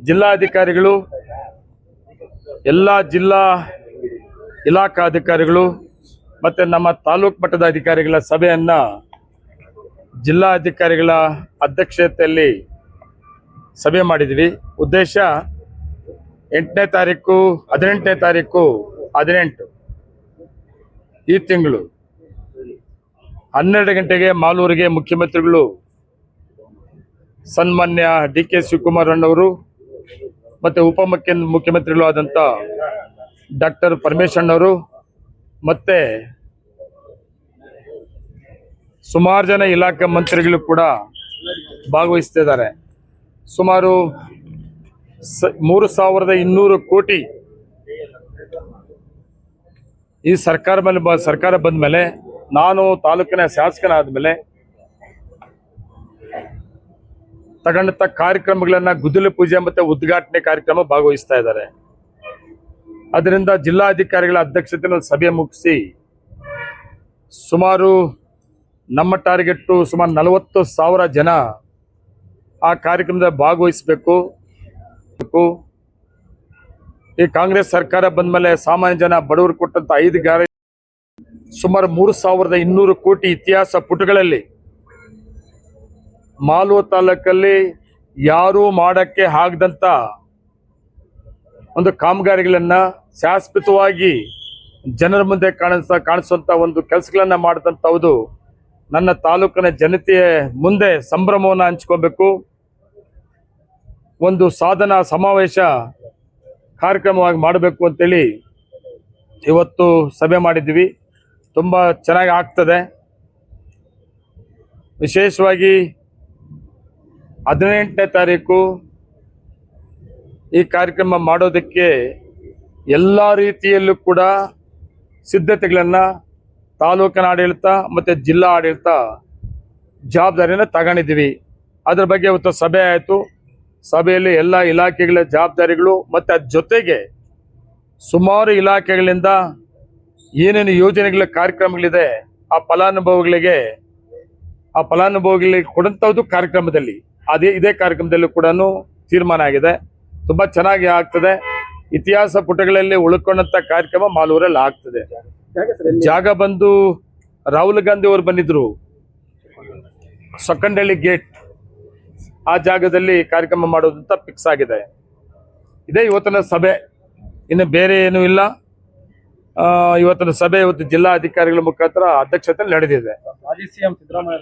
ಜಿಲ್ಲಾಧಿಕಾರಿಗಳು, ಎಲ್ಲ ಜಿಲ್ಲಾ ಇಲಾಖಾ ಅಧಿಕಾರಿಗಳು ಮತ್ತು ನಮ್ಮ ತಾಲೂಕು ಮಟ್ಟದ ಅಧಿಕಾರಿಗಳ ಸಭೆಯನ್ನು ಜಿಲ್ಲಾಧಿಕಾರಿಗಳ ಅಧ್ಯಕ್ಷತೆಯಲ್ಲಿ ಸಭೆ ಮಾಡಿದ್ವಿ. ಉದ್ದೇಶ 8ನೇ ತಾರೀಕು 18ನೇ ತಾರೀಕು 18 ಈ ತಿಂಗಳು 12 ಗಂಟೆಗೆ ಮಾಲೂರಿಗೆ ಮುಖ್ಯಮಂತ್ರಿಗಳು ಸನ್ಮಾನ್ಯ DK ಶಿವಕುಮಾರ್ ಅಣ್ಣವರು ಮತ್ತು ಮುಖ್ಯಮಂತ್ರಿಗಳು ಆದಂಥ ಡಾಕ್ಟರ್ ಪರಮೇಶ್ವರಣ್ಣವರು ಮತ್ತು ಸುಮಾರು ಜನ ಇಲಾಖೆ ಮಂತ್ರಿಗಳು ಕೂಡ ಭಾಗವಹಿಸ್ತಿದ್ದಾರೆ. ಸುಮಾರು 3200 ಕೋಟಿ ಈ ಸರ್ಕಾರ ಬಂದ ಮೇಲೆ, ನಾನು ತಾಲೂಕಿನ ಶಾಸಕನಾದ ಮೇಲೆ ತಗೊಂಡಂಥ ಕಾರ್ಯಕ್ರಮಗಳನ್ನು ಗುದ್ದಲಿ ಪೂಜೆ ಮತ್ತು ಉದ್ಘಾಟನೆ ಕಾರ್ಯಕ್ರಮ ಭಾಗವಹಿಸ್ತಾ ಇದ್ದಾರೆ. ಅದರಿಂದ ಜಿಲ್ಲಾಧಿಕಾರಿಗಳ ಅಧ್ಯಕ್ಷತೆಯಲ್ಲಿ ಸಭೆ ಮುಗಿಸಿ ಸುಮಾರು ನಮ್ಮ ಟಾರ್ಗೆಟ್ಟು ಸುಮಾರು 40,000 ಜನ ಆ ಕಾರ್ಯಕ್ರಮದ ಭಾಗವಹಿಸಬೇಕು. ಈ ಕಾಂಗ್ರೆಸ್ ಸರ್ಕಾರ ಬಂದ ಮೇಲೆ ಸಾಮಾನ್ಯ ಜನ ಬಡವರು ಕೊಟ್ಟಂತ 5 ಗ್ಯಾರಂಟಿ ಸುಮಾರು 3200 ಕೋಟಿ ಇತಿಹಾಸ ಪುಟಗಳಲ್ಲಿ ಮಾಲೂರು ತಾಲೂಕಲ್ಲಿ ಯಾರೂ ಮಾಡಕ್ಕೆ ಆಗದಂತ ಒಂದು ಕಾಮಗಾರಿಗಳನ್ನ ಶಾಶ್ವತವಾಗಿ ಜನರ ಮುಂದೆ ಕಾಣಿಸುವಂತ ಒಂದು ಕೆಲಸಗಳನ್ನ ಮಾಡಿದಂಥದ್ದು ನನ್ನ ತಾಲೂಕಿನ ಜನತೆಯ ಮುಂದೆ ಸಂಭ್ರಮವನ್ನು ಹಂಚ್ಕೋಬೇಕು. ಒಂದು ಸಾಧನಾ ಸಮಾವೇಶ ಕಾರ್ಯಕ್ರಮವಾಗಿ ಮಾಡಬೇಕು ಅಂತೇಳಿ ಇವತ್ತು ಸಭೆ ಮಾಡಿದ್ವಿ. ತುಂಬ ಚೆನ್ನಾಗಿ ಆಗ್ತದೆ. ವಿಶೇಷವಾಗಿ 18ನೇ ತಾರೀಕು ಈ ಕಾರ್ಯಕ್ರಮ ಮಾಡೋದಕ್ಕೆ ಎಲ್ಲ ರೀತಿಯಲ್ಲೂ ಕೂಡ ಸಿದ್ಧತೆಗಳನ್ನು ತಾಲೂಕಿನ ಆಡಳಿತ ಮತ್ತು ಜಿಲ್ಲಾ ಆಡಳಿತ ಜವಾಬ್ದಾರಿಯನ್ನು ತಗೊಂಡಿದ್ದೀವಿ. ಅದರ ಬಗ್ಗೆ ಇವತ್ತು ಸಭೆ ಆಯಿತು. ಸಭೆಯಲ್ಲಿ ಎಲ್ಲ ಇಲಾಖೆಗಳ ಜವಾಬ್ದಾರಿಗಳು ಮತ್ತು ಅದ್ರ ಜೊತೆಗೆ ಸುಮಾರು ಇಲಾಖೆಗಳಿಂದ ಏನೇನು ಯೋಜನೆಗಳ ಕಾರ್ಯಕ್ರಮಗಳಿದೆ ಆ ಫಲಾನುಭವಿಗಳಿಗೆ ಕೊಡಂಥದ್ದು ಕಾರ್ಯಕ್ರಮದಲ್ಲಿ ಇದೇ ಕಾರ್ಯಕ್ರಮದಲ್ಲೂ ಕೂಡ ತೀರ್ಮಾನ ಆಗಿದೆ. ತುಂಬ ಚೆನ್ನಾಗಿ ಆಗ್ತದೆ. ಇತಿಹಾಸ ಪುಟಗಳಲ್ಲಿ ಉಳ್ಕೊಂಡಂಥ ಕಾರ್ಯಕ್ರಮ ಮಾಲೂರಲ್ಲಿ ಆಗ್ತದೆ. ಜಾಗ ಬಂದು ರಾಹುಲ್ ಗಾಂಧಿ ಅವರು ಬಂದಿದ್ರು, ಸೊಕ್ಕಂಡಳ್ಳಿ ಗೇಟ್ ಆ ಜಾಗದಲ್ಲಿ ಕಾರ್ಯಕ್ರಮ ಮಾಡೋದಂತ ಫಿಕ್ಸ್ ಆಗಿದೆ. ಇದೇ ಇವತ್ತಿನ ಸಭೆ, ಇನ್ನು ಬೇರೆ ಏನೂ ಇಲ್ಲ. ಇವತ್ತಿನ ಸಭೆ ಇವತ್ತು ಜಿಲ್ಲಾ ಅಧಿಕಾರಿಗಳ ಮುಖಾಂತರ ಅಧ್ಯಕ್ಷತೆಯಲ್ಲಿ ನಡೆದಿದೆ. ಮಾಜಿ ಸಿಎಂ ಸಿದ್ದರಾಮಯ್ಯ